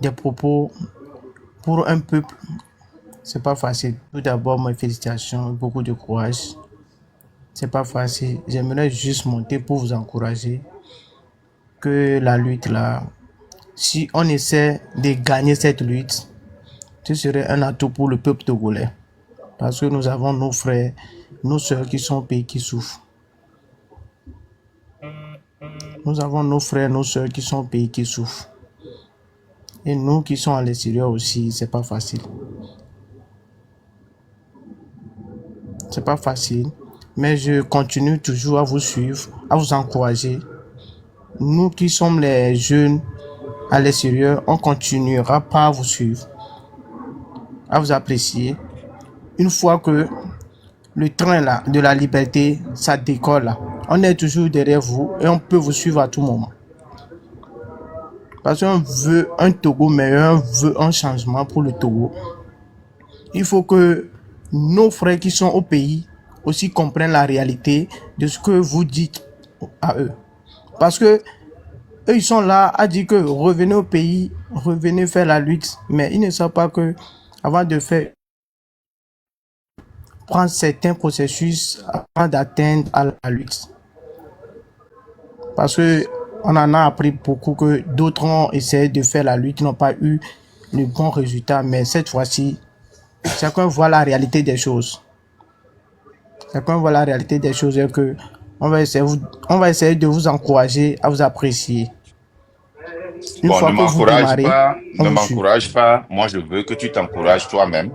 des propos pour un peuple. C'est pas facile. Tout d'abord, mes félicitations, beaucoup de courage. C'est pas facile. J'aimerais juste monter pour vous encourager que la lutte là, si on essaie de gagner cette lutte, ce serait un atout pour le peuple togolais. Parce que nous avons nos frères, nos soeurs qui sont au pays qui souffrent. Nous avons nos frères, nos soeurs qui sont au pays qui souffrent. Et nous qui sommes à l'extérieur aussi, c'est pas facile. C'est pas facile. Mais je continue toujours à vous suivre, à vous encourager. Nous qui sommes les jeunes à l'extérieur, on continuera pas à vous suivre, à vous apprécier. Une fois que le train là, de la liberté, ça décolle là, on est toujours derrière vous et on peut vous suivre à tout moment. Parce qu'on veut un Togo meilleur, on veut un changement pour le Togo. Il faut que nos frères qui sont au pays aussi comprennent la réalité de ce que vous dites à eux. Parce que eux, ils sont là à dire que revenez au pays, revenez faire la lutte. Mais ils ne savent pas que avant de faire, prendre certains processus avant d'atteindre à la lutte. Parce que on en a appris beaucoup que d'autres ont essayé de faire la lutte, n'ont pas eu le bon résultat. Mais cette fois-ci, chacun voit la réalité des choses. Chacun voit la réalité des choses et que on va essayer de vous encourager à vous apprécier. Une Bon, fois que vous démarrez, on ne vous suit. m'encourage pas. Moi, je veux que tu t'encourages toi-même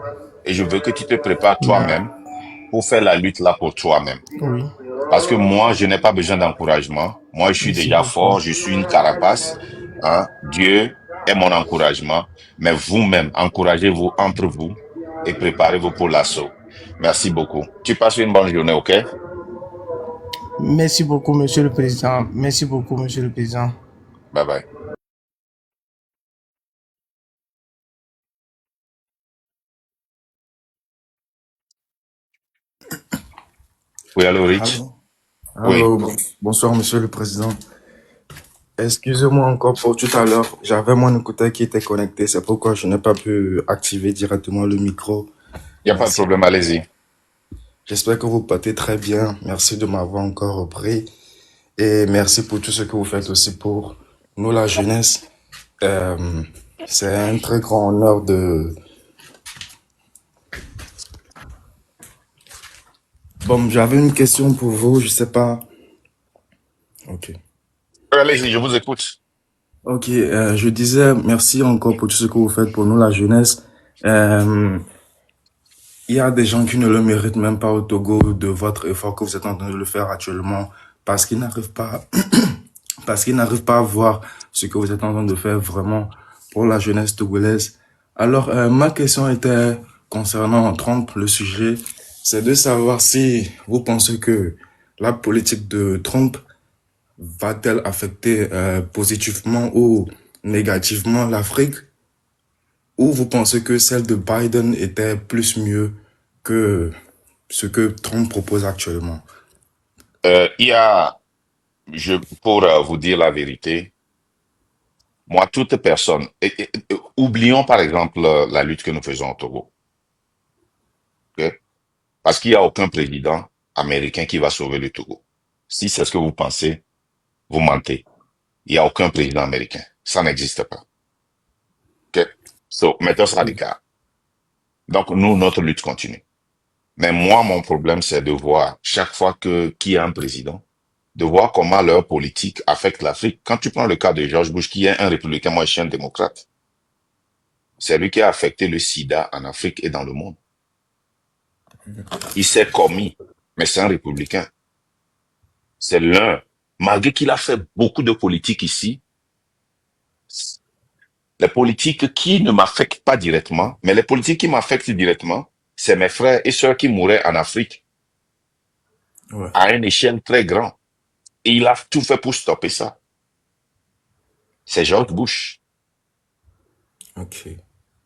et je veux que tu te prépares Oui, toi-même pour faire la lutte là pour toi-même. oui. Parce que moi, je n'ai pas besoin d'encouragement. Moi, je suis Merci déjà beaucoup. fort, je suis une carapace. Hein. Dieu est mon encouragement. Mais vous-même, encouragez-vous entre vous et préparez-vous pour l'assaut. Merci beaucoup. Tu passes une bonne journée, OK? Merci beaucoup, Monsieur le Président. Merci beaucoup, Monsieur le Président. Bye bye. Oui, allô, Rich? Allô, Oui. allô, bonsoir Monsieur le Président. Excusez-moi encore pour tout à l'heure, j'avais mon écouteur qui était connecté, c'est pourquoi je n'ai pas pu activer directement le micro. Il n'y a pas de Merci. problème, allez-y. J'espère que vous portez très bien. Merci de m'avoir encore repris et merci pour tout ce que vous faites aussi pour nous, la jeunesse. Euh, c'est un très grand honneur de... Bon, j'avais une question pour vous, je sais pas. Ok. Allez-y, je vous écoute. Ok, je disais merci encore pour tout ce que vous faites pour nous, la jeunesse. Euh, Il y a des gens qui ne le méritent même pas au Togo de votre effort que vous êtes en train de le faire actuellement parce qu'ils n'arrivent pas, parce qu'ils n'arrivent pas à voir ce que vous êtes en train de faire vraiment pour la jeunesse togolaise. Alors, ma question était concernant Trump, le sujet, c'est de savoir si vous pensez que la politique de Trump va-t-elle affecter positivement ou négativement l'Afrique, ou vous pensez que celle de Biden était plus mieux que ce que Trump propose actuellement? Il y a, pour vous dire la vérité, moi, toute personne, oublions par exemple la lutte que nous faisons au Togo, ok? Parce qu'il n'y a aucun président américain qui va sauver le Togo. Si c'est ce que vous pensez, vous mentez. Il n'y a aucun président américain. Ça n'existe pas. Ok? So, mettons ça à l'écart. Donc, nous, notre lutte continue. Mais moi, mon problème, c'est de voir chaque fois qu'il y a un président, de voir comment leur politique affecte l'Afrique. Quand tu prends le cas de George Bush, qui est un républicain, moi, je suis un démocrate. C'est lui qui a affecté le sida en Afrique et dans le monde. Il s'est commis, mais c'est un républicain. C'est l'un. Malgré qu'il a fait beaucoup de politique ici, les politiques qui ne m'affectent pas directement, mais les politiques qui m'affectent directement, c'est mes frères et sœurs qui mouraient en Afrique Ouais, à une échelle très grande. Et il a tout fait pour stopper ça. C'est George Bush. ok.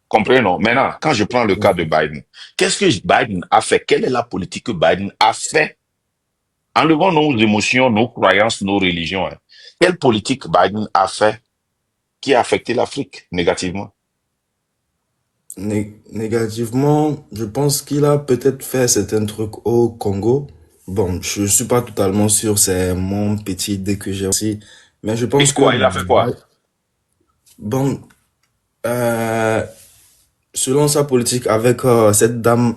Comprenons. Maintenant, quand je prends le cas de Mhm. Biden, qu'est-ce que Biden a fait? Quelle est la politique que Biden a fait? Enlevons nos émotions, nos croyances, nos religions. Hein. Quelle politique Biden a fait qui a affecté l'Afrique négativement? Négativement, je pense qu'il a peut-être fait certains trucs au Congo. Bon, je suis pas totalement sûr, c'est mon petit idée que j'ai aussi. Mais je Et pense que, quoi? Il a fait quoi? bon, euh, selon sa politique avec cette dame,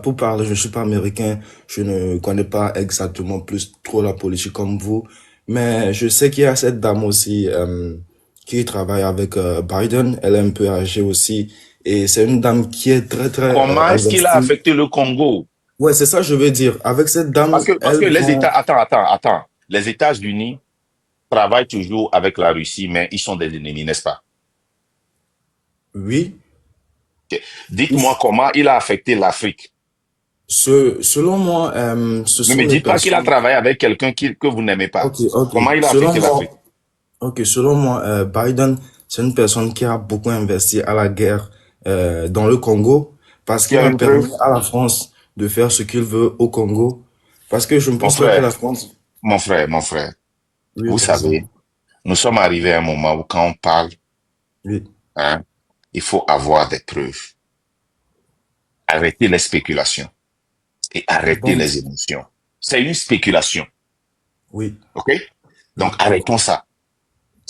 pour parler, je ne suis pas américain, je ne connais pas exactement plus trop la politique comme vous, mais je sais qu'il y a cette dame aussi qui travaille avec Biden, elle est un peu âgée aussi, et c'est une dame qui est très très Comment est-ce qu'il a investie. affecté le Congo? Ouais, c'est ça je veux dire. Avec cette dame, Parce que elles les vont, États, attends. Les États-Unis travaillent toujours avec la Russie, mais ils sont des ennemis, n'est-ce pas? oui, Ok. Dites-moi comment il a affecté l'Afrique. selon moi, ce Ne sont me les dites pas qu'il a personnes. travaillé avec quelqu'un que vous n'aimez pas. Ok, ok. Comment il a Selon affecté moi, l'Afrique? Ok, selon moi, Biden, c'est une personne qui a beaucoup investi à la guerre dans le Congo parce Tu qu'il as a une preuve? permis à la France de faire ce qu'il veut au Congo. Parce que je ne Mon pense pas que frère, la France... mon frère, Oui, vous président. savez, nous sommes arrivés à un moment où quand on parle, Oui. hein, il faut avoir des preuves. Arrêtez les spéculations et arrêtez Bon, les émotions. C'est une spéculation, oui, ok? Donc oui. arrêtons ça.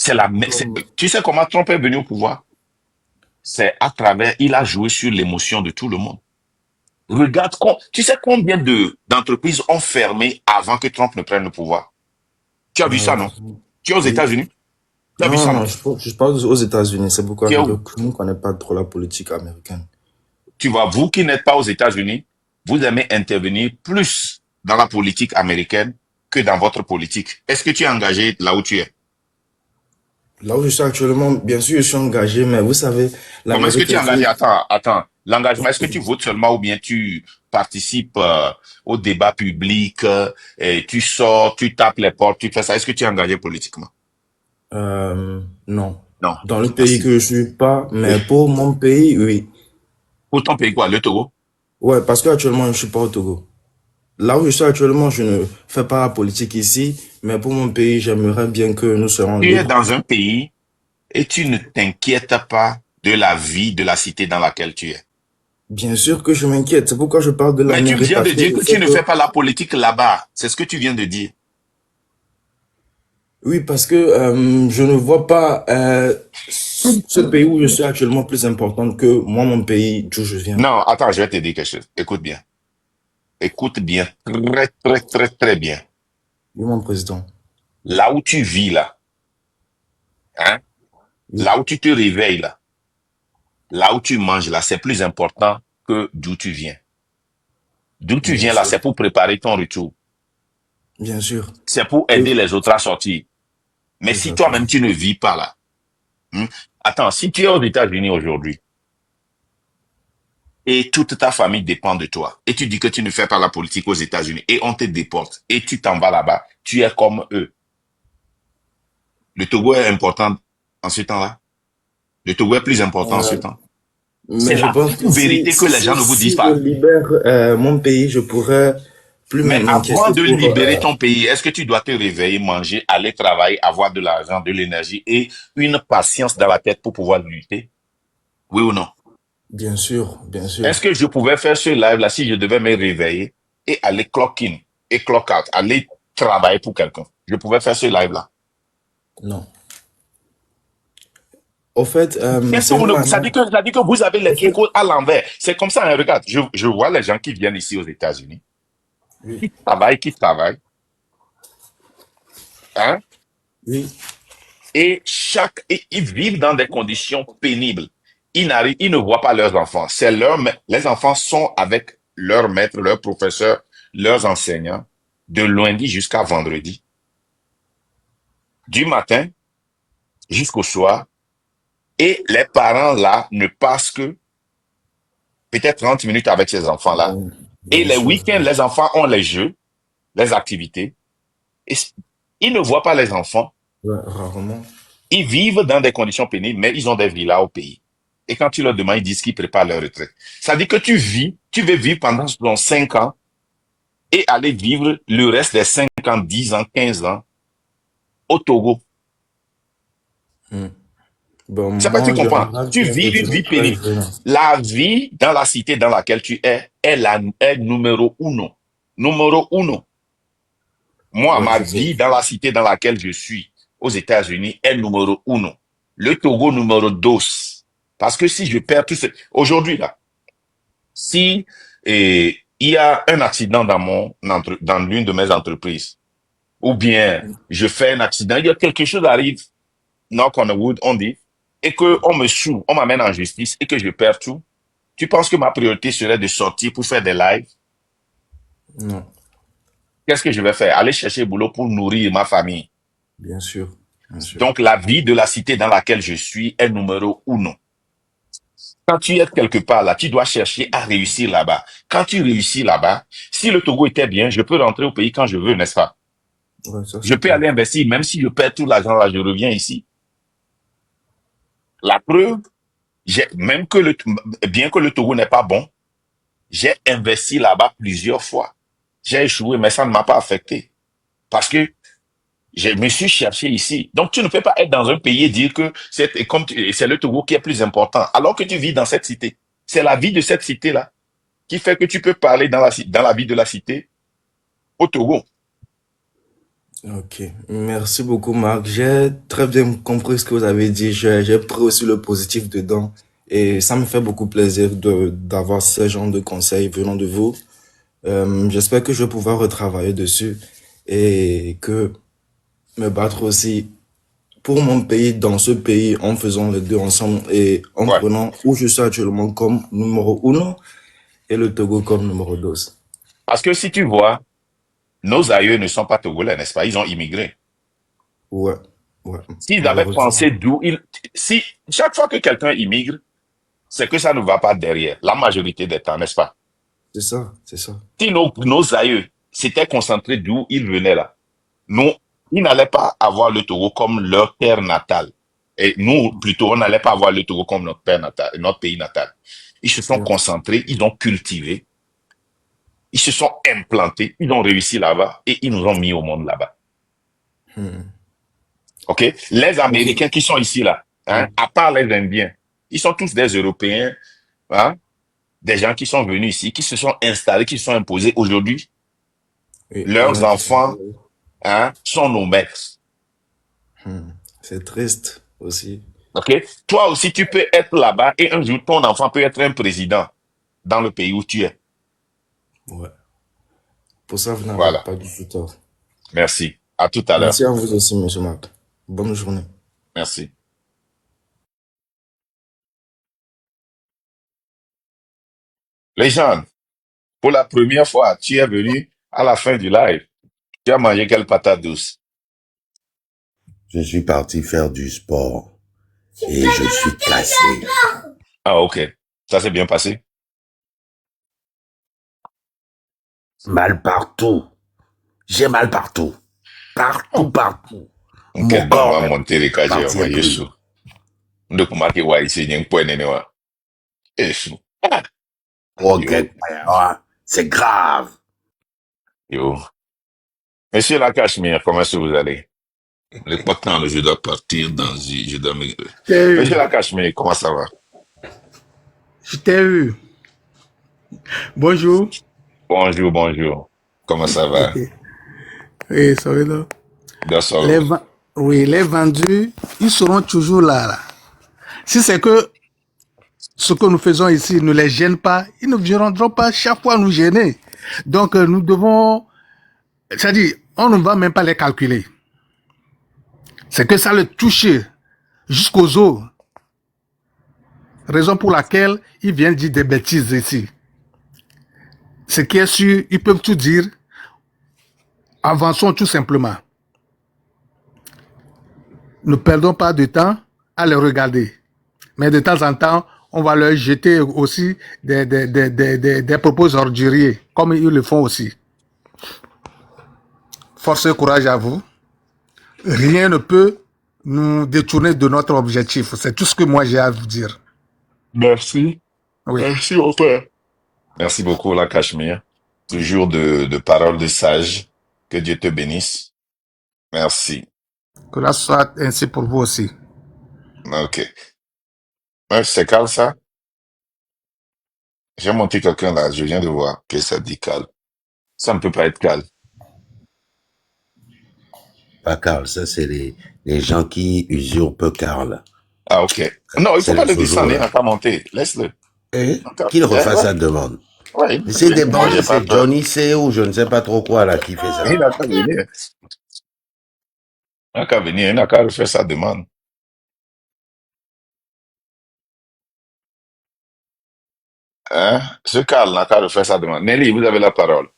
Comme... Tu sais comment Trump est venu au pouvoir? C'est à travers, il a joué sur l'émotion de tout le monde. Regarde, tu sais combien d'entreprises ont fermé avant que Trump ne prenne le pouvoir? Tu as vu ça, euh, non? Tu es aux oui. États-Unis? Tu as vu Non, ça, non, non? je parle aux États-Unis. C'est pourquoi Tu es je où? ne connais pas trop la politique américaine. Tu vois, vous qui n'êtes pas aux États-Unis, vous aimez intervenir plus dans la politique américaine que dans votre politique. Est-ce que tu es engagé là où tu es? Là où je suis actuellement, bien sûr, je suis engagé, mais vous savez, Comment est-ce que l'Amérique tu es est engagé? une... Attends. L'engagement, est-ce que tu votes seulement ou bien tu participes au débat public, et tu sors, tu tapes les portes, tu fais ça? Est-ce que tu es engagé politiquement? Non. Non. Dans le pays Merci. que je suis pas, Et mais pour mon pays, oui. pour ton pays quoi? Le Togo? Ouais, parce qu'actuellement, je suis pas au Togo. Là où je suis actuellement, je ne fais pas la politique ici, mais pour mon pays, j'aimerais bien que nous serons Tu es libres. dans un pays et tu ne t'inquiètes pas de la vie de la cité dans laquelle tu es. Bien sûr que je m'inquiète. C'est pourquoi je parle de Mais tu l'Amérique, viens de parce que dire je que sais tu ne que, fais pas la politique là-bas. C'est ce que tu viens de dire. oui, parce que je ne vois pas ce pays où je suis actuellement plus important que moi, mon pays d'où je viens. Non, attends, je vais te dire quelque chose. Écoute bien. Écoute bien. Très bien. Oui, mon président. Là où tu vis là, hein, Oui, là où tu te réveilles là, là où tu manges là, c'est plus important que d'où tu viens. D'où tu bien viens là, sûr. c'est pour préparer ton retour. Bien sûr. C'est pour Et, aider les autres à sortir. Mais si toi-même exactement. tu ne vis pas là, hein, attends, si tu es aux États-Unis aujourd'hui et toute ta famille dépend de toi et tu dis que tu ne fais pas la politique aux États-Unis et on te déporte et tu t'en vas là-bas, tu es comme eux. Le Togo est important en ce temps-là. Le Togo est plus important en ce Euh, temps. C'est mais je la pense que vérité que les gens ne vous disent si je pas. libère mon pays, je pourrais plus Mais avant m'inquiéter de pour... libérer ton pays, est-ce que tu dois te réveiller, manger, aller travailler, avoir de l'argent, de l'énergie et une patience dans la tête pour pouvoir lutter? Oui ou non? bien sûr, bien Est-ce sûr. que je pouvais faire ce live-là si je devais me réveiller et aller clock in et clock out, aller travailler pour quelqu'un? Je pouvais faire ce live-là. Non. Au fait, Qu'est-ce que c'est vous une ne, manière... ça dit que vous avez les Au trucs fait, à l'envers. C'est comme ça, hein, regarde, je vois les gens qui viennent ici aux États-Unis, oui, qui travaillent, hein, oui, et ils vivent dans des conditions pénibles. Ils ne voient pas leurs enfants. Les enfants sont avec leurs maîtres, leurs professeurs, leurs enseignants, de lundi jusqu'à vendredi, du matin jusqu'au soir, et les parents là ne passent que peut-être 30 minutes avec ces enfants-là. bien, Et bien les sûr. week-ends, les enfants ont les jeux, les activités. Et ils ne voient pas les enfants. Ouais, rarement. Ils vivent dans des conditions pénibles, mais ils ont des villas au pays. Et quand tu leur demandes, ils disent qu'ils préparent leur retraite. Ça dit que tu veux vivre pendant 5 ans et aller vivre le reste des 5 ans, 10 ans, 15 ans au Togo. Hmm. Bon, C'est pas que tu moi, je comprends. remarque Tu bien vis que tu une vie n'es pas pénible. jeune. La vie dans la cité dans laquelle tu est numéro uno. Numéro uno. Moi, Ouais, ma je sais. vie dans la cité dans laquelle je suis aux États-Unis est numéro uno. Le Togo numéro dos. Parce que si je perds tout ce... Aujourd'hui, là, si il y a un accident dans l'une de mes entreprises, ou bien je fais un accident, il y a quelque chose arrive, knock on the wood, on dit, et que on me soue, on m'amène en justice et que je perds tout, tu penses que ma priorité serait de sortir pour faire des lives? Non, Qu'est-ce que je vais faire? Aller chercher boulot pour nourrir ma famille. bien sûr, bien sûr. Donc, la vie de la cité dans laquelle je suis est numéro uno. Quand tu es quelque part là, tu dois chercher à réussir là-bas. Quand tu réussis là-bas, si le Togo était bien, je peux rentrer au pays quand je veux, n'est-ce pas? Ouais, ça Je c'est peux clair. aller investir, même si je perds tout l'argent là, je reviens ici. La preuve, même que bien que le Togo n'est pas bon, j'ai investi là-bas plusieurs fois. J'ai échoué, mais ça ne m'a pas affecté. Parce que je me suis cherché ici. Donc, tu ne peux pas être dans un pays et dire que c'est le Togo qui est plus important, alors que tu vis dans cette cité. C'est la vie de cette cité-là qui fait que tu peux parler dans la vie de la cité au Togo. Ok, merci beaucoup Marc. J'ai très bien compris ce que vous avez dit. J'ai pris aussi le positif dedans. Et ça me fait beaucoup plaisir d'avoir ce genre de conseils venant de vous. J'espère que je vais pouvoir retravailler dessus et que me battre aussi pour mon pays, dans ce pays, en faisant les deux ensemble et en Ouais. prenant où je suis actuellement comme numéro 1 et le Togo comme numéro 2. Parce que si tu vois, nos aïeux ne sont pas togolais, n'est-ce pas? Ils ont immigré. Ouais, ouais, S'ils avaient malheureusement. pensé si, chaque fois que quelqu'un immigre, c'est que ça ne va pas derrière, la majorité des temps, n'est-ce pas? C'est ça, c'est ça. Si nos aïeux s'étaient concentrés d'où ils venaient là, nous, ils n'allaient pas avoir le Togo comme leur terre natale. Et nous, plutôt, on n'allait pas avoir le Togo comme notre père natal, notre pays natal. Ils se sont Yeah. concentrés, ils ont cultivé, ils se sont implantés, ils ont réussi là-bas et ils nous ont mis au monde là-bas. Hmm. OK? Les Ok. Américains qui sont ici là, hein, à part les Indiens, ils sont tous des Européens, hein, des gens qui sont venus ici, qui se sont installés, qui se sont imposés. Aujourd'hui, Et ils ont leurs été enfants, installés. hein, sont nos maîtres. Hmm. C'est triste aussi. OK? Toi aussi, tu peux être là-bas et un jour, ton enfant peut être un président dans le pays où tu es. Ouais. Pour ça, vous n'avez Voilà. pas du tout tort. Merci. À tout à l'heure. Merci à vous aussi, monsieur Marc. Bonne journée. Merci. Les gens, pour la première fois, tu es venu à la fin du live. Tu as mangé quelle patate douce? Je suis parti faire du sport et je suis cassé. Ah, OK. Ça s'est bien passé? Mal partout. J'ai mal partout. Partout, partout. OK, Mon donc, on corps va est monter les cages, parti on va gris. Yesu. Donc, comment que ouais, ici, il y a un point, néné, ouais. Yesu. Ah, Ok, yo, c'est grave. yo. Monsieur la Cachemire, comment est-ce que vous allez? Il n'est pas temps, je dois partir je dois Monsieur la Cachemire, comment ça va? Je t'ai eu. Bonjour. Bonjour, bonjour. Comment ça va? Oui, ça va là. D'accord. Oui, les vendus, ils seront toujours là. Si c'est que ce que nous faisons ici ne les gêne pas, ils ne viendront pas chaque fois nous gêner. Donc, nous devons, c'est-à-dire, on ne va même pas les calculer. C'est que ça le touche jusqu'aux os. Raison pour laquelle ils viennent dire des bêtises ici. Ce qui est sûr, ils peuvent tout dire. Avançons tout simplement. Ne perdons pas de temps à les regarder. Mais de temps en temps, on va leur jeter aussi des propos orduriers, comme ils le font aussi. Force et courage à vous. Rien ne peut nous détourner de notre objectif. C'est tout ce que moi j'ai à vous dire. Merci. Oui. Merci, mon frère. Merci beaucoup, la Cachemire. Toujours de paroles de sage. Que Dieu te bénisse. Merci. Que là soit ainsi pour vous aussi. Ok. Ouais, c'est calme, ça? J'ai monté quelqu'un là, je viens de voir que ça dit calme. Ça ne peut pas être calme. Pas Karl, ça c'est les gens qui usurpent Karl. Ah, ok. Non, il C'est faut pas les le toujours descendre, il là. n'a pas monté. Laisse-le. Et Encore. qu'il refasse Ouais. sa demande. Ouais, il Mais n'a qu'à c'est des venir. Moi, j'ai bandits, pas c'est peur. Johnny C ou je ne sais pas trop quoi là qui fait ça. Il n'a qu'à venir. Il n'a qu'à venir. Il n'a qu'à refaire sa demande. Hein? Ce Karl n'a qu'à refaire sa demande. Nelly, vous avez la parole.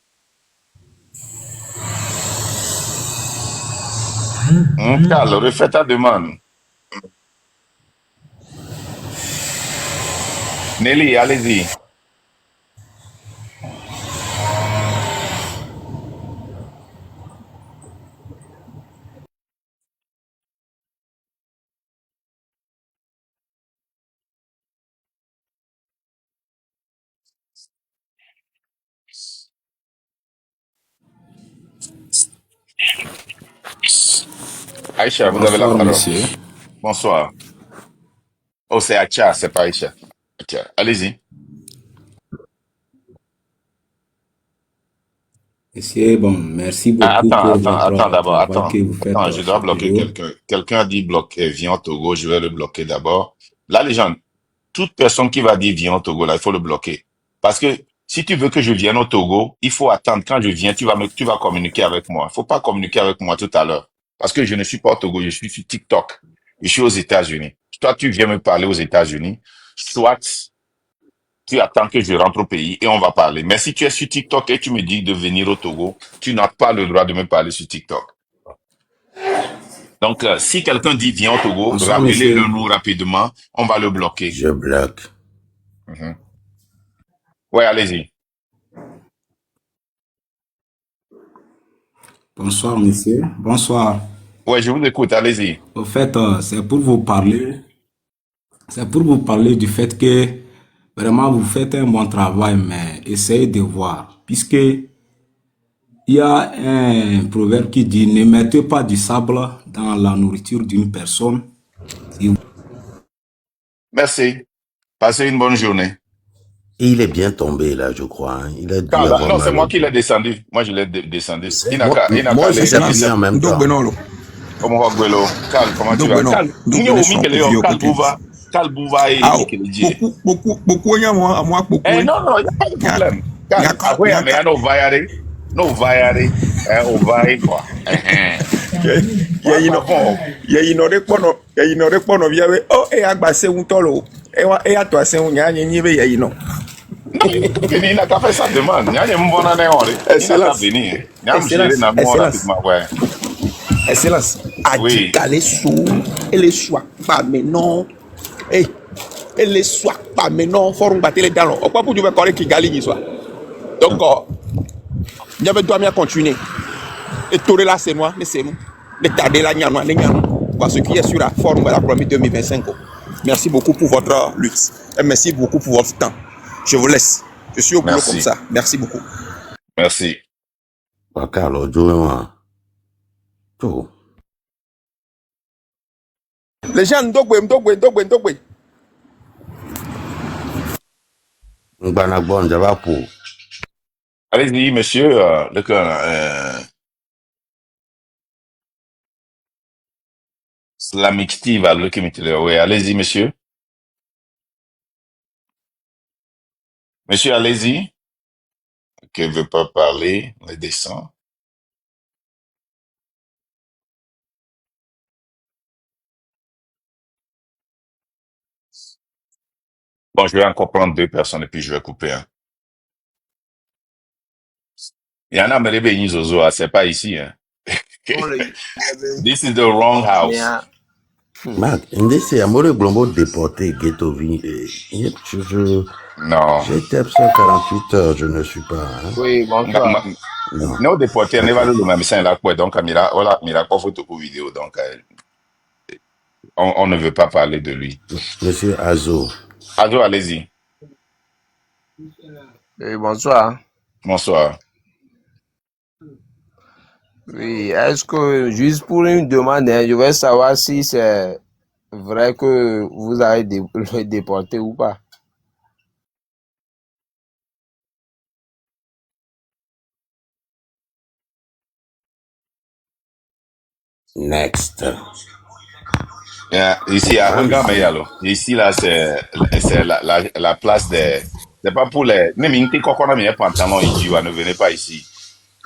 Karl, refais ta demande. Nelly, allez-y. Aïcha, vous avez la Bonsoir, parole. monsieur. Bonsoir. Oh, c'est Acha, c'est pas Aïcha. Acha, allez-y. Monsieur, bon, merci Ah, beaucoup attends, pour attends, attends votre d'abord, travail que attends. vous faites Attends, je dois chaque bloquer jour. quelqu'un. Quelqu'un a dit bloquer, viens au Togo, je vais le bloquer d'abord. Là, les gens, toute personne qui va dire viens au Togo, là, il faut le bloquer. Parce que si tu veux que je vienne au Togo, il faut attendre. Quand je viens, tu vas communiquer avec moi. Il faut pas communiquer avec moi tout à l'heure. Parce que je ne suis pas au Togo, je suis sur TikTok. Je suis aux États-Unis. Soit tu viens me parler aux États-Unis, soit tu attends que je rentre au pays et on va parler. Mais si tu es sur TikTok et tu me dis de venir au Togo, tu n'as pas le droit de me parler sur TikTok. Donc, si quelqu'un dit viens au Togo, Bonsoir, rappelez-le monsieur. nous rapidement, on va le bloquer. Je bloque. Mhm. Ouais, allez-y. Bonsoir, monsieur. Bonsoir. Ouais, je vous écoute, allez-y. Au fait, c'est pour vous parler du fait que vraiment vous faites un bon travail, mais essayez de voir, puisque il y a un proverbe qui dit ne mettez pas du sable dans la nourriture d'une personne. Si Merci. Passez une bonne journée. Et il est bien tombé là, je crois. Hein. Il a dû Carla, avoir non, c'est mal au moi qui dos. l'ai descendu. Moi, je l'ai descendu. Moi, Il n'a moi qu'à aussi, aller. j'ai prié Excellence, en même temps. Ndogbenolo. Comment va, Guelo? Carl, comment tu vas? Ndogbenolo. Carl, Ndogbenolo son kuvio kote. Carl Bouva et Ah, Nikelidie. beaucoup, y a moi, à moi, beaucoup. Eh, non, non, il n'y a pas de problème. Carl, Y après, a mais il y a nos vaillare. Nos vaillare. On vaille, quoi. ye Ouais, yinɔ pardon. ye yinɔ ɖe kpɔ nɔvia be o eya gba se ŋutɔ lo eya tɔ ase ŋu nya nye nyi be ye yinɔ. Non, il n'a qu'à venir, il n'a qu'à faire sa demande. Il y a des mbona il n'a qu'à venir. Il y a un géré dans le monde rapidement, ouais. Excellence Oui. adikale su ele su akpa me nɔ ele su akpa me nɔ fɔru ŋgbate le dan lɔ ɔkpɔ puju bɛ kɔ ɖe Kigali nyi sua donc nye be doa mia continuer eto ɖe la se nua ne se nu ne ta ɖe la nyanua ne nyanu parce que est sur la forme la première 2025. Merci beaucoup pour votre lutte et merci beaucoup pour votre temps. Je vous laisse. Je suis au boulot comme Merci. ça. Merci beaucoup. Merci. Pas Karl, Ojo, tout. Les gens ndogbe. Ngbanagbo, Njaba pour. Allez-y, monsieur, Islamic Steve, oui, allez-y, monsieur. Monsieur, allez-y. Qui ne veut pas parler, on les descend. Bon, je vais encore prendre 2 personnes et puis je vais couper. Hein. Il y en a, mais les Zozo, c'est pas ici. Hein. This is the wrong house. Marc, c'est Amore Glombo déporté, ghetto vie. Non. J'ai été absent 48 heures, je ne suis pas. Hein. Oui, bonsoir. Non. Non, déporté, on est valé le même sein là, quoi. Donc, voilà, Mira, pas photo pour vidéo. Donc, on ne veut pas parler de lui. Monsieur Azo. Azo, allez-y. Oui, bonsoir. Bonsoir. Oui, est-ce que, juste pour une demande, hein, je veux savoir si c'est vrai que vous avez déporté ou pas? Next. Ici, à regarde, mais Ramsey. alors. Ici, là, c'est la place des. C'est pas pour les. Même une quand on a mis un pantalon idiot, ne venez pas ici.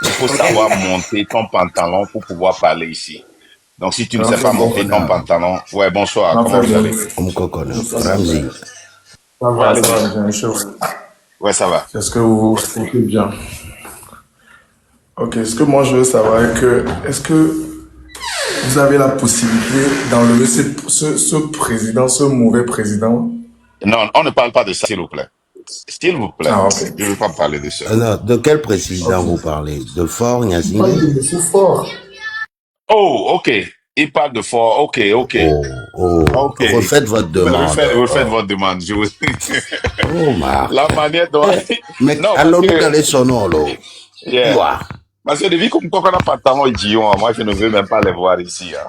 Il faut savoir monter ton pantalon pour pouvoir parler ici. Donc, si tu ne sais pas monter ton pantalon, ouais, bonsoir, comment vous allez? Ramsey. Ça Ouais, va, allez-y. bien sûr. Ouais, ça va. Est-ce que vous vous sentez bien? Ok, ce que moi je veux savoir est-ce que vous avez la possibilité d'enlever ce président, ce mauvais président? Non, on ne parle pas de ça, s'il vous plaît. S'il vous plaît. Ah, ok. Je ne veux pas parler de ça. Non, de quel président Ok. vous parlez? De Fort Pas Gnassingbé? de monsieur fort. Oh, ok. Il parle de fort. Ok, ok. Ok. Refaites votre demande. Refaites votre demande. Oh, Marc. La manière dont. Mais Non, parce allons-nous que. dans son nom, là? Yeah. Ouah. Parce que depuis qu'on a pantalon idiot, moi, je ne veux même pas les voir ici. Hein.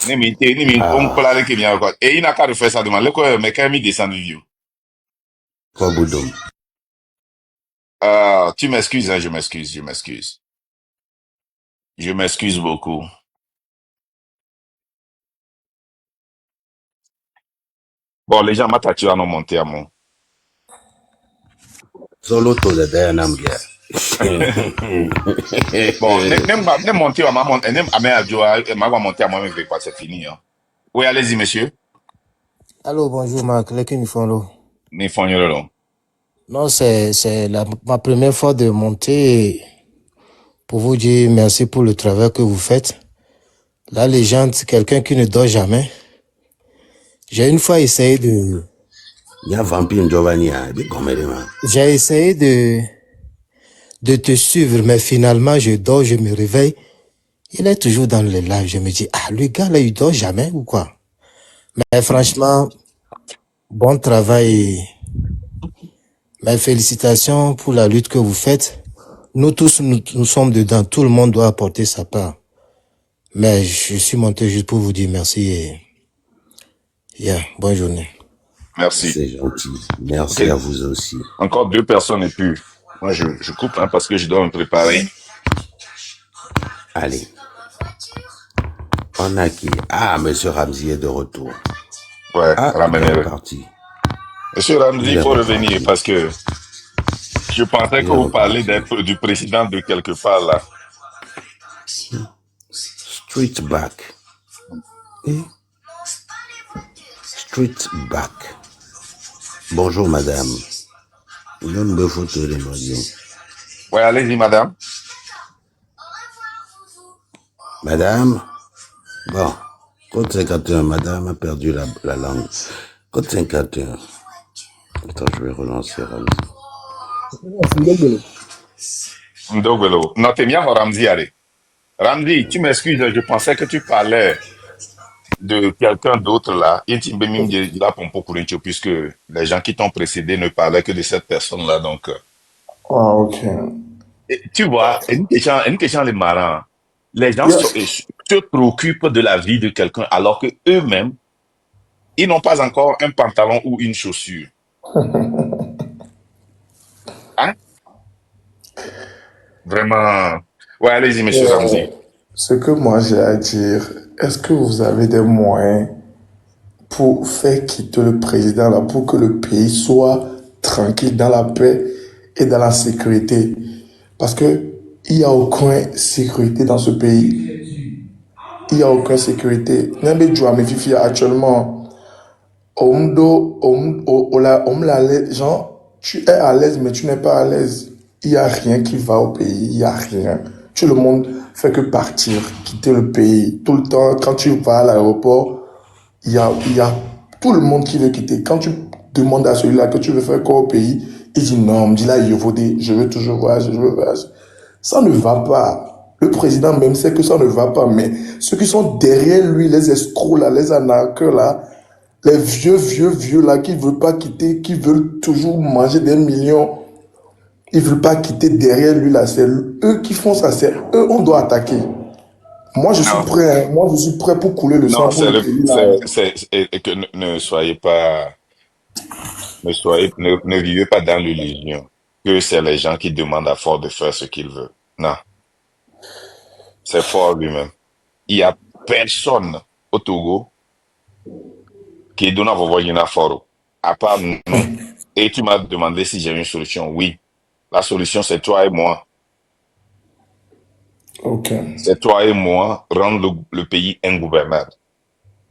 On peut aller qu'il y a encore. Et il n'a qu'à refaire sa demande. Mais quand il descend du vieux. Quoi, Boudoum? Tu m'excuses, hein, je m'excuse. Je m'excuse beaucoup. Bon, les gens m'attachent à nous monter à moi. Solo to the Dianam Bon, ne monter à ma monter, ma monter à moi, mais pas, c'est fini. Hein. Oui, allez-y, monsieur. Allô, bonjour Marc, les Folo. Mais font le long. Non, c'est ma première fois de monter pour vous dire merci pour le travail que vous faites. La légende, c'est quelqu'un qui ne dort jamais. J'ai une fois essayé de... Il y a Vampire Giovanni, J'ai essayé de te suivre, mais finalement, je dors, je me réveille. Il est toujours dans le live. Je me dis, ah, le gars là, il dort jamais ou quoi? Mais franchement, bon travail. Mes félicitations pour la lutte que vous faites. Nous tous, nous sommes dedans. Tout le monde doit apporter sa part. Mais je suis monté juste pour vous dire merci et bonne journée. Merci. C'est gentil. Merci à vous aussi. Encore 2 personnes et puis moi je coupe hein, parce que je dois me préparer. Allez. On a qui? Ah, monsieur Ramsey est de retour. Ouais, il est parti. Monsieur Ramsey, il faut revenir parce que je pensais que vous parlez du président de quelque part là. Street back. Street back. Bonjour, madame. Ouais, allez-y, madame. Madame. Bon. Code 51, madame a perdu la langue. Code 51. Attends, je vais relancer Ramsey. Ndogolo. Non, t'es bien, Ramsey, allez. Ramsey, tu m'excuses, je pensais que tu parlais de quelqu'un d'autre là. Puisque les gens qui t'ont précédé ne parlaient que de cette personne-là, donc. Ah, ok. Et, tu vois, une question les marrants. Les gens se préoccupent de la vie de quelqu'un alors que eux-mêmes, ils n'ont pas encore un pantalon ou une chaussure. Hein? Vraiment. Ouais, allez-y, monsieur Ramsey. Ce que moi j'ai à dire, est-ce que vous avez des moyens pour faire quitter le président là, pour que le pays soit tranquille, dans la paix et dans la sécurité? Parce que il n'y a aucune sécurité dans ce pays. Il n'y a aucune sécurité. Actuellement, genre, tu es à l'aise, mais tu n'es pas à l'aise. Il n'y a rien qui va au pays. Il n'y a rien. Tout le monde fait que partir, quitter le pays. Tout le temps, quand tu vas à l'aéroport, il y a tout le monde qui veut quitter. Quand tu demandes à celui-là que tu veux faire quoi au pays, il dit non, me dit là, je veux toujours voyager, je veux voyager. Ça ne va pas. Le président même sait que ça ne va pas, mais ceux qui sont derrière lui, les escrocs là, les arnaqueurs là, les vieux là, qui ne veulent pas quitter, qui veulent toujours manger des millions, ils ne veulent pas quitter derrière lui là, c'est eux qui font ça, c'est eux on doit attaquer. Moi, je suis Non, prêt. Hein. Moi, je suis prêt pour couler le non, sang pour le pays là. et que ne soyez pas, ne vivez pas dans l'illusion que c'est les gens qui demandent à Ford de faire ce qu'il veut. Non, c'est Ford lui-même. Il y a personne au Togo qui est donné à vous à Ford, à part nous. Et tu m'as demandé si j'ai une solution. Oui, la solution c'est toi et moi. Ok. C'est toi et moi rendre le pays ingouvernable.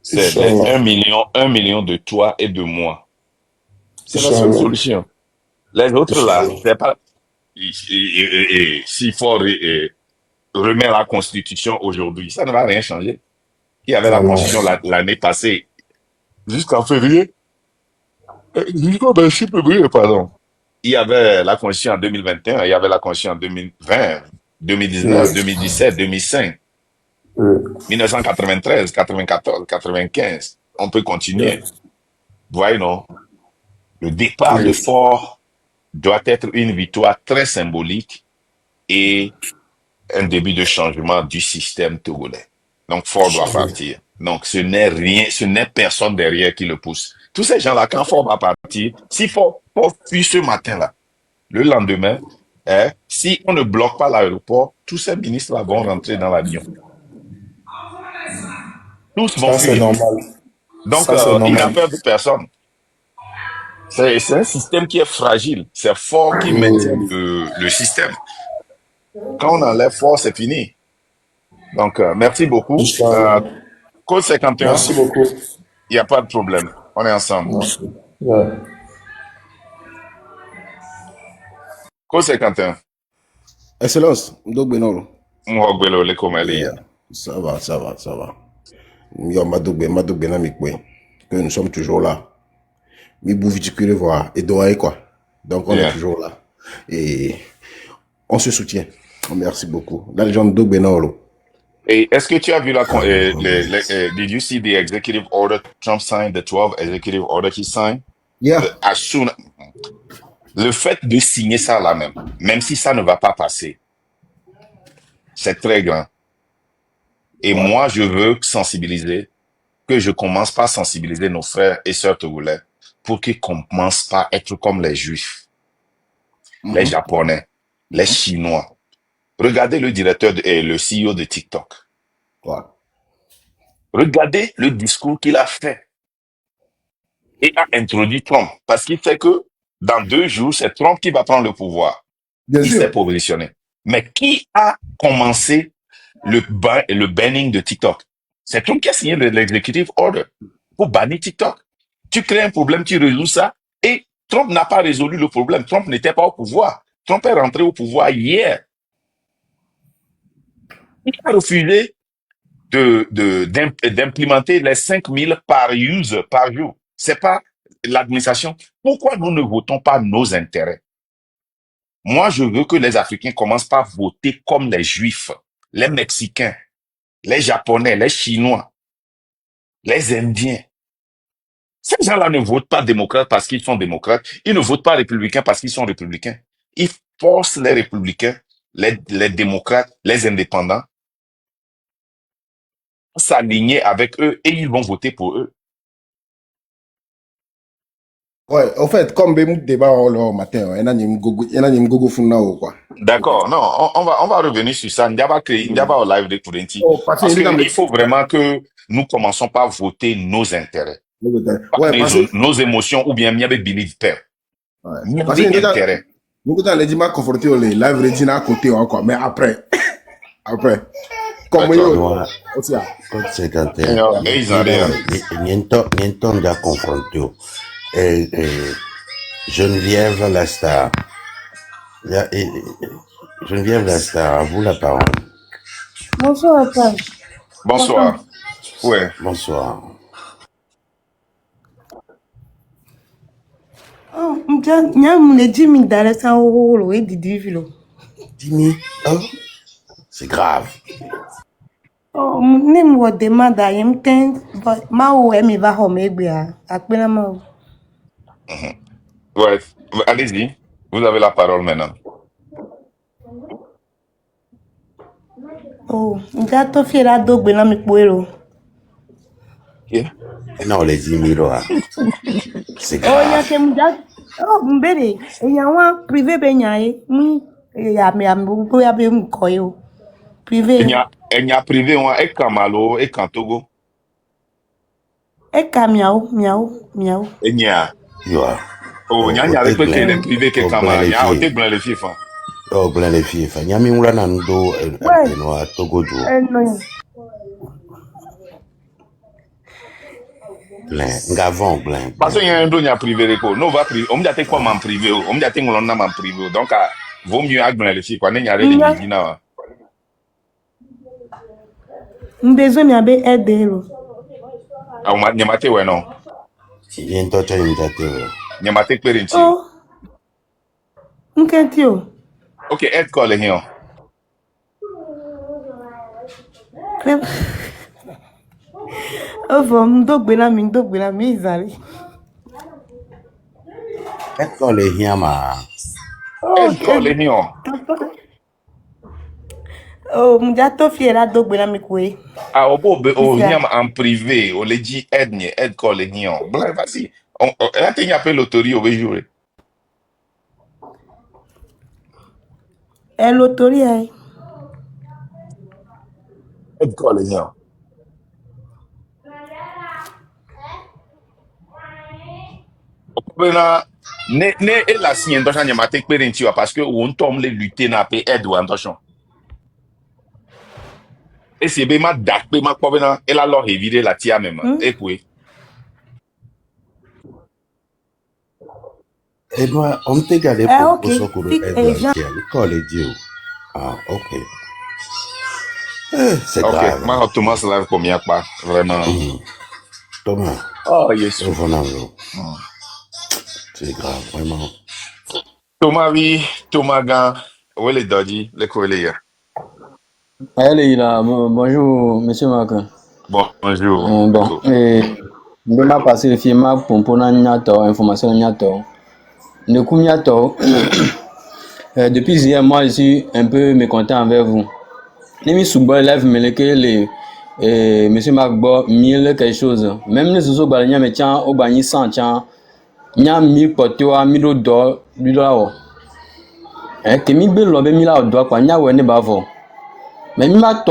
C'est les Inch'Allah. 1 million de toi et de moi. C'est la seule Inch'Allah. solution. Les autres là, Inch'Allah. c'est pas. Si Ford remet la Constitution aujourd'hui, ça ne va rien changer. Il y avait la Ah non. Constitution l'année passée, jusqu'en février. Jusqu'en février, pardon. Il y avait la Constitution en 2021, il y avait la Constitution en 2020, 2019, Oui. 2017, 2005, Oui. 1993, 94, 95. On peut Yeah. continuer. Voyez, non? Le départ de Oui. Ford doit être une victoire très symbolique et un début de changement du système togolais. Donc, Ford doit Inch'Allah. partir. Donc, ce n'est rien, ce n'est personne derrière qui le pousse. Tous ces gens-là, quand Ford va partir, si Ford fuit ce matin-là, le lendemain, si on ne bloque pas l'aéroport, tous ces ministres-là vont rentrer dans l'avion. Tous vont Ça, c'est fuir. normal. Donc, Ça, c'est il n'a normal. peur de personne. C'est un système qui est fragile. C'est Ford qui maintient Oui. le système. Quand on enlève Ford, c'est fini. Donc, merci beaucoup. Inch'Allah. Code 51, Merci beaucoup. il n'y a pas de problème. On est ensemble. Merci. Ouais. Code 51. Excellence, Ndog Benoro. Mwagbelo le komeli. Yeah. Ça va, ça va, ça va. Yo, Madog Benamikwe. Que nous sommes toujours là. Mi Bouviticule voir. Et Doaé, quoi. Donc, on est Yeah. toujours là. Et on se soutient. Merci beaucoup. La légende Ndog Benoro. Et est-ce que tu as vu did you see the executive order Trump signed, the 12 executive order he signed? Yeah. As soon, le fait de signer ça là même si ça ne va pas passer, c'est très grand. Et Ouais. moi, je veux sensibiliser, que je commence par sensibiliser nos frères et sœurs togolais pour qu'ils commencent par être comme les Juifs, les Japonais, les Chinois. Regardez le directeur et le CEO de TikTok. Ouais. Regardez le discours qu'il a fait et a introduit Trump. Parce qu'il sait que dans 2 jours, c'est Trump qui va prendre le pouvoir. Bien Il s'est sûr. positionné. Mais qui a commencé le banning de TikTok? C'est Trump qui a signé l'executive order pour bannir TikTok. Tu crées un problème, tu résous ça. Et Trump n'a pas résolu le problème. Trump n'était pas au pouvoir. Trump est rentré au pouvoir hier. Il a refusé d'implémenter les 5000 par user par jour. C'est pas l'administration. Pourquoi nous ne votons pas nos intérêts? Moi, je veux que les Africains commencent par voter comme les Juifs, les Mexicains, les Japonais, les Chinois, les Indiens. Ces gens-là ne votent pas démocrates parce qu'ils sont démocrates. Ils ne votent pas républicains parce qu'ils sont républicains. Ils forcent les républicains, les démocrates, les indépendants à s'aligner avec eux et ils vont voter pour eux. Ouais, en fait, comme Bemou débat au matin, il y a un gogo funao, quoi. D'accord. Non, on va revenir sur ça. Ndiaba au live de Kurenti. Oh, parce Parce qu'il qu'il est faut vraiment que nous commençons par voter nos intérêts. Pas Ouais, parce que. nos émotions ou bien Miabe Believe Père. Ouais. Parce Miabe que intérêt. nous, quand les dimanches confortés, les live Regina à côté encore, mais après. Après. Comme D'accord. yo. Moi, code 51, Et ils en rien. Nienton da confronté. Geneviève Lastar. Geneviève Lastar, à vous la parole. Bonsoir, papa. Bonsoir. Ouais. Bonsoir. Oh, nyam le 10 000 dollars sans euro et Didi Vilo. 10 000? Oh, c'est grave. Oh, nem wo demande à yem ten, ma ou emi va home egbea, akpena ma ou. Ouais. Allez-y. Vous avez la parole maintenant. Oh, já tô fiera dogbe na mi poero. Yeah. Et non, les 10 000 là. C'est Oh, nya grave. ke mja. Oh, mbere. Enya wa privé be nya e. Ya me am bo ya be mko yo. Privé. Enya privé wa e kamalo e kantogo. E ka miao, miao. Enya. Yo. Oh, nya Au nya le tek pe blen. de privé ke Au blen kama les nya o te filles. blan le fifa. Au blen les filles. Fa nyami mula nando Ouais. en wa Togo jo. Non. Blen. Ngavon blen. Parce que y a un nya privé de ko. No va privé. On me dit quoi man privé. On me dit ngolon na man privé. Donc vaut mieux ag blan le fifa quoi. Ne nya le Nya. bibi na wa. Mbezo mi abe edero. Ah ma nyamate we non. Si vient toi tu me t'attends. Nyamate perinti. Oh, nkentio. OK, et call here. Ovo mdogbe na mi izali. Et quand les hiens ma. Oh, Et call here. oh, mja to fiera dogbe na mi kwe. Ah, obo o Isia. hiam en privé, o le dit aide call here. Blan vas-y. On te appelle l'autorité au jour. Elotori ai. Aide call here. Opena ne e la sien donc nyamate perinti wa parce que on tombe les lutter na pe aide ou attention. Et c'est be ma dak pe ma pobena e la lo hevide la tia même. E kwe. Et moi, on t'a gardé Ok. pour ce que Fik Edouard Jean. Kiel. Quand les dieux. Ah, ok. C'est OK, grave. ma Thomas live combien pas vraiment. Thomas. Oh, yes. C'est grave, vraiment. Thomas oui, Thomas gan, où est le dodi, le collé ya. Allez, là, bonjour, monsieur Marc. Bonjour. Bon, je vais passer le film pour information Ne Koumyato, depuis hier, moi, je suis un peu mécontent avec vous. Les Souba live me monsieur Marc Bo, 1000 quelque chose. Même les autres balania me tient au bani 100 tient. Nya 1000 poteaux, 1000 $, $. Que mi be lobe 1000 $, quoi, nya ouais ne bavo. Mais on va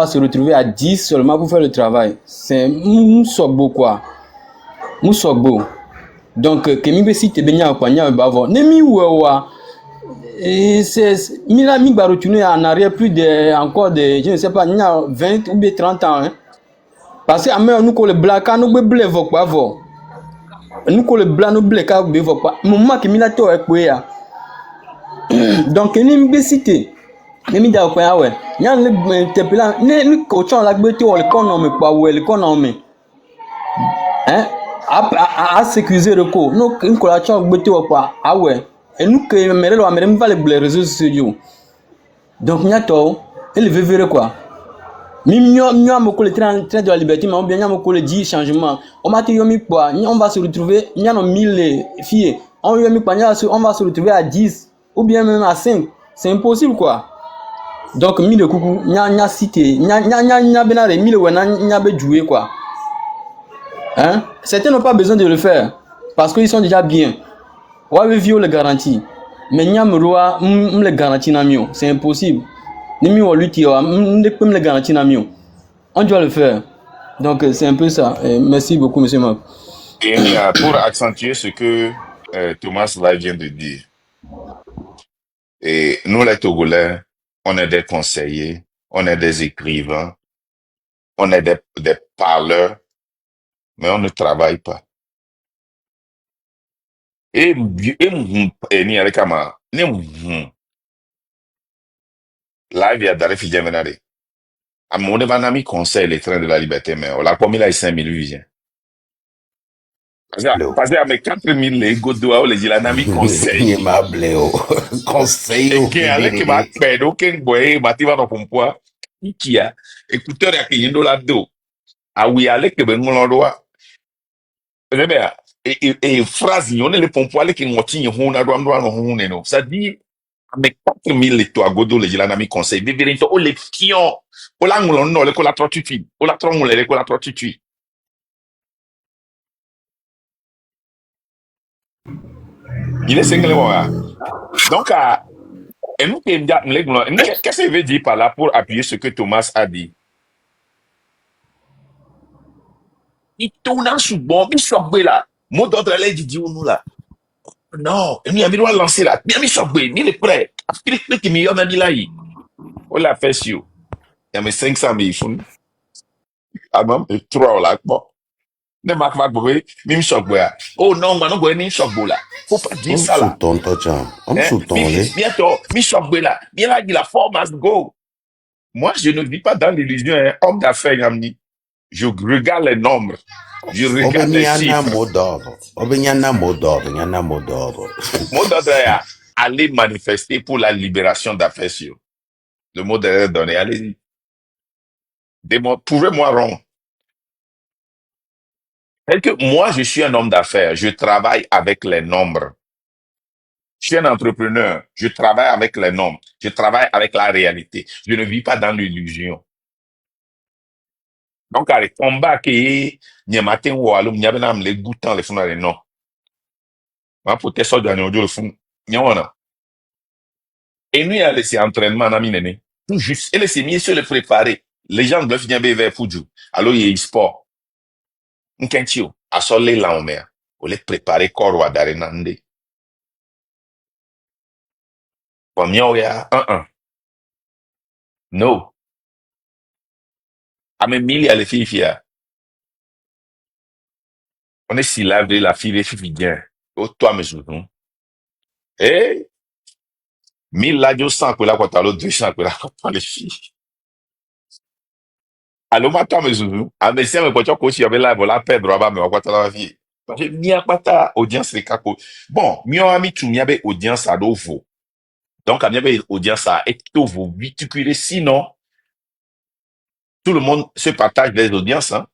se retrouver à 10 seulement pour faire le travail. C'est Moussogbo quoi. Moussogbo. Donc, Kemi si te benya quoi, nya bavo. Nemi ouwa. Et c'est Mila mi va retourner en arrière plus de encore de je ne sais pas, nya 20 ou bien 30 ans. Hein. Parce que amé nous ko le black nous be blé vok pas vo. Nous ko le blanc nous blé ka be vok pas. Moment que Mila to ekwe ya. Donc, Kemi be cité. Nemi da kwa yawe nya le tepela ne ko chon la gbete o le kono me pa we le kono me hein a sécuriser le ko no ko la chon gbete o pa awe et nous que mere lo amere va les réseaux sociaux donc nya to il veut vivre quoi mio am ko le train de la liberté mais on bien am ko le dit changement on m'a dit yomi quoi on va se retrouver nya no 1000 filles on yomi pa nya on va se retrouver à 10 ou bien même à 5 c'est impossible quoi. Donc, mille coucou, nya cité, nya benare, mille wena, nya be jouer quoi. Hein? Certains n'ont pas besoin de le faire parce qu'ils sont déjà bien. Ouais, vio le garantie. Mais nya mroa, le garantie na mio, c'est impossible. Ni mi wa lutti wa, le garantie na mio. On doit le faire. Donc, c'est un peu ça. Et merci beaucoup, monsieur Marc. Et pour accentuer ce que Thomas là vient de dire, et nous les Togolais, on est des conseillers, on est des écrivains, on est des parleurs, mais on ne travaille pas. Et ni avec kama, là il y a d'aller filer menade. À mon ami conseil les trains de la liberté, mais on l'a pas mis là 5000 visions. Parce que à mes 4000 les godois, les il a un ami conseil. Il m'a bléo. Conseil. Et qui avec qui m'a fait, aucun boy, m'a tiré dans ton poids. Qui a écouteur à qui là dos. Ah oui, avec que ben on doit. Et phrase, on est les pompoirs qui m'ont tiré, on a droit, on ça dit, Mais 4000 les toi godo les jila nami conseil. Bébé o les pions. O la ngulon no le ko la trotutui. O la tron le ko la trotutui. Il est single moi. Donc et nous qui qu'est-ce que ça veut dire par là pour appuyer ce que Thomas a dit? Il tourne en sous bon, il choque là. Mot d'ordre là dit nous là. Non, et nous avons lancé là. Bien mis choque, il est prêt. Après que million ami là. On l'a fait sur. Il y a mes 500 000 fonds. Ah non, et 3 là bon. Ne marque pas boy, mime choque boya. Oh non, moi non boy ni choque là. Faut pas dire Om ça là. sultan tocha. Om Hein? sultan le. Bientôt, mi choque là. Bien là, il a force must go. Moi, je ne vis pas dans l'illusion, hein. Homme d'affaires, Yamni. Je regarde les nombres. Je regarde les Obenyana chiffres. mot d'ordre. Obenyana mot d'ordre. Nyana mot d'ordre. Mot d'ordre est aller manifester pour la libération d'affaires sur. Le mot d'ordre est donné. Allez-y. Prouvez-moi rond. C'est que moi, je suis un homme d'affaires. Je travaille avec les nombres. Je suis un entrepreneur. Je travaille avec les nombres. Je travaille avec la réalité. Je ne vis pas dans l'illusion. Donc, les combats qui n'y matin ou alors n'y a pas les goûtants les fonds les non. Ma pour tes soldats n'y le fond. N'y a pas. Et nous, il y a laissé entraînement dans mine. Tout juste. Et laissé mieux sur le préparer. Les gens doivent venir vers Fouju. Alors, il y a sport. Nkentio. À soleil là, on met. On les préparer corps ou à d'arenande. Comme il y a un. No. À mes milliers, les filles, on est si lavé la fille, les filles, bien. Oh, toi, mes jours. Eh, 1000 là, 200, que là, quand t'as l'autre 200, que là, quand t'as les filles. Allô, ma toi, mes jours. Ah, mais si, mais quand tu as coaché, il y avait là, voilà, perdre, mais on va t'as la vie. Parce que, mia, pas ta audience, les caco. Bon, mia, ami, tu m'y avait audience à l'ovo. Donc, à m'y avait audience à Etovo, viticulé. Sinon, tout le monde se partage les audiences, hein.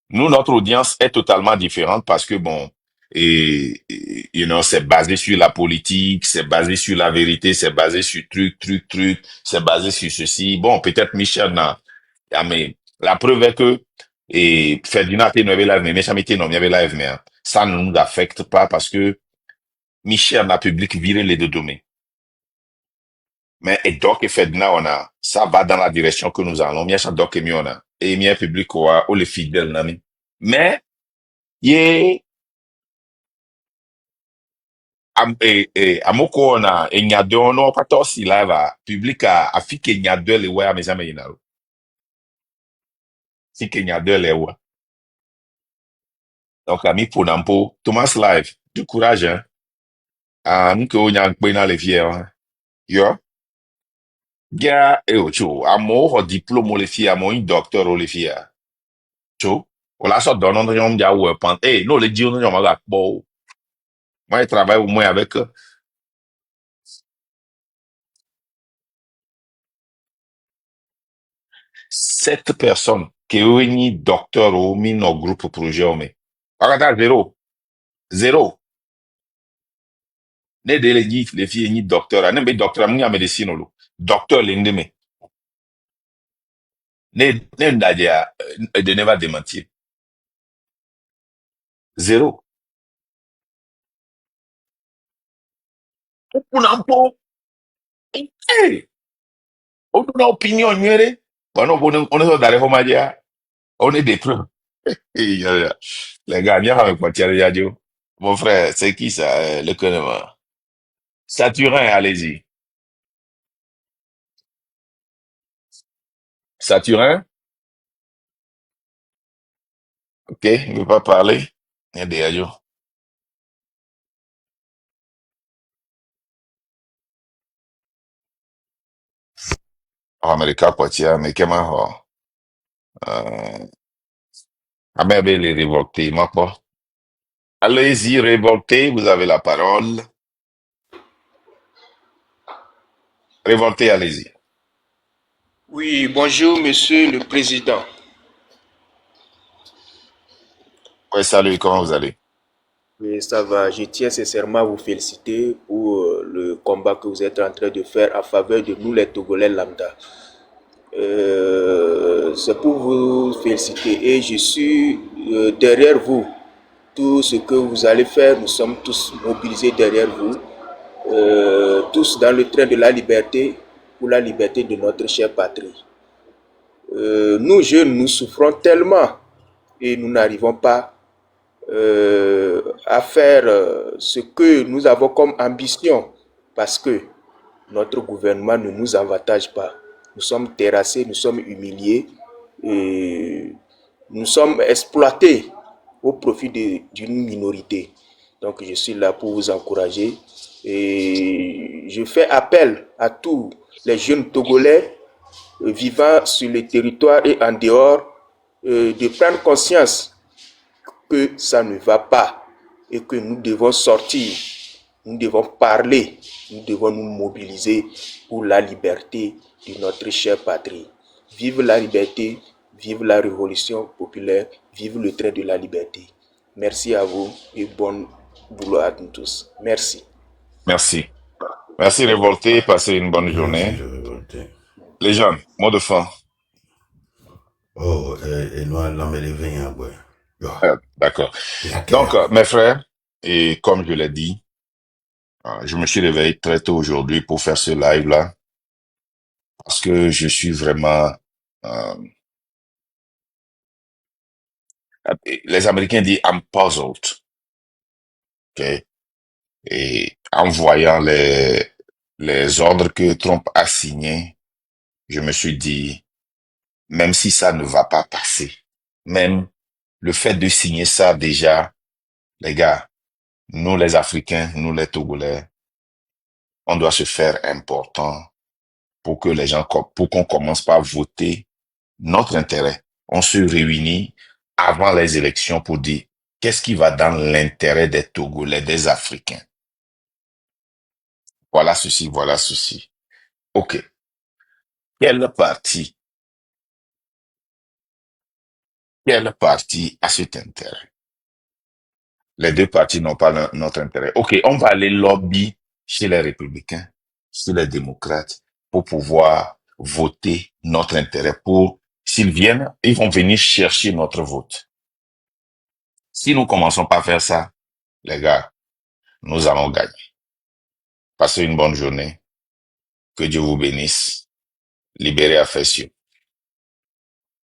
Nous, notre audience est totalement différente parce que bon, c'est basé sur la politique, c'est basé sur la vérité, c'est basé sur truc, c'est basé sur ceci. Bon, peut-être Michel n'a, mais la preuve est que, Ferdinand était nommé live, mais Michel était nommé live, mais hein, ça ne nous affecte pas parce que Michel n'a public viré les deux domaines. Mais, et donc, Ferdinand, ça va dans la direction que nous allons. Michel, donc, on a, et Michel public, ou les fidèles, nami. Mais, ye amoko na enyado no pato si live publica afike enyado le wa amezame yinaro fike enyado le wa donc ami ponampo Thomas live du courage hein nke onya nkpe na le vie hein yo ga e ocho amo ho diplôme le fie amo un docteur le fie cho o la so dono no nyom ja wo pan no le ji no nyom ga po moi je travaille au moins avec 7 personnes qui ont un docteur ou mis nos groupes projet au mais. Regarde, zéro. Zéro. Ne de les filles ni docteur. Ne be docteur mun ya médecine lo. Docteur l'indeme. Ne ndadia de ne va démentir. Zéro. On a po. Eh. On a opinion nyere. Bon, on est dans les homadia. On est des preuves. Les gars, viens avec moi, Thierry Yadio. Mon frère, c'est qui ça, le connaissement? Saturin, allez-y. Saturin? Ok, il ne veut pas parler. Il y a des Yadio. America, Poitiers, mais comment, Amebe les révoltés, moi pas. Allez-y, révolté, vous avez la parole. Révolté, allez-y. Oui, bonjour, Monsieur le Président. Ouais, salut, comment vous allez? Oui, ça va. Je tiens sincèrement à vous féliciter pour le combat que vous êtes en train de faire en faveur de nous, les Togolais lambda. C'est pour vous féliciter et je suis derrière vous. Tout ce que vous allez faire, nous sommes tous mobilisés derrière vous, tous dans le train de la liberté, pour la liberté de notre chère patrie. Nous, jeunes, nous souffrons tellement et nous n'arrivons pas à faire ce que nous avons comme ambition parce que notre gouvernement ne nous avantage pas. Nous sommes terrassés, nous sommes humiliés et nous sommes exploités au profit d'une minorité. Donc je suis là pour vous encourager et je fais appel à tous les jeunes Togolais vivant sur le territoire et en dehors de prendre conscience que ça ne va pas et que nous devons sortir, nous devons parler, nous devons nous mobiliser pour la liberté de notre chère patrie. Vive la liberté, vive la révolution populaire, vive le train de la liberté. Merci à vous et bon boulot à nous tous. Merci. Merci. Merci, Révolté. Passez une bonne journée. Merci, le révolté. Les jeunes, mot de fin. Oh, et nous, l'homme, il est venu, ouais. D'accord. Il a Donc, cœur. mes frères, et comme je l'ai dit, je me suis réveillé très tôt aujourd'hui pour faire ce live-là parce que je suis vraiment... les Américains disent I'm puzzled. OK? Et en voyant les ordres que Trump a signés, je me suis dit, même si ça ne va pas passer, même le fait de signer ça déjà, les gars, nous les Africains, nous les Togolais, on doit se faire important pour que les gens, pour qu'on commence par voter notre intérêt. On se réunit avant les élections pour dire qu'est-ce qui va dans l'intérêt des Togolais, des Africains. Voilà ceci, voilà ceci. OK. Quelle partie a cet intérêt? Les deux parties n'ont pas notre intérêt. OK, on va aller lobby chez les républicains, chez les démocrates, pour pouvoir voter notre intérêt. S'ils viennent, ils vont venir chercher notre vote. Si nous commençons par faire ça, les gars, nous allons gagner. Passez une bonne journée. Que Dieu vous bénisse. Libérez affection.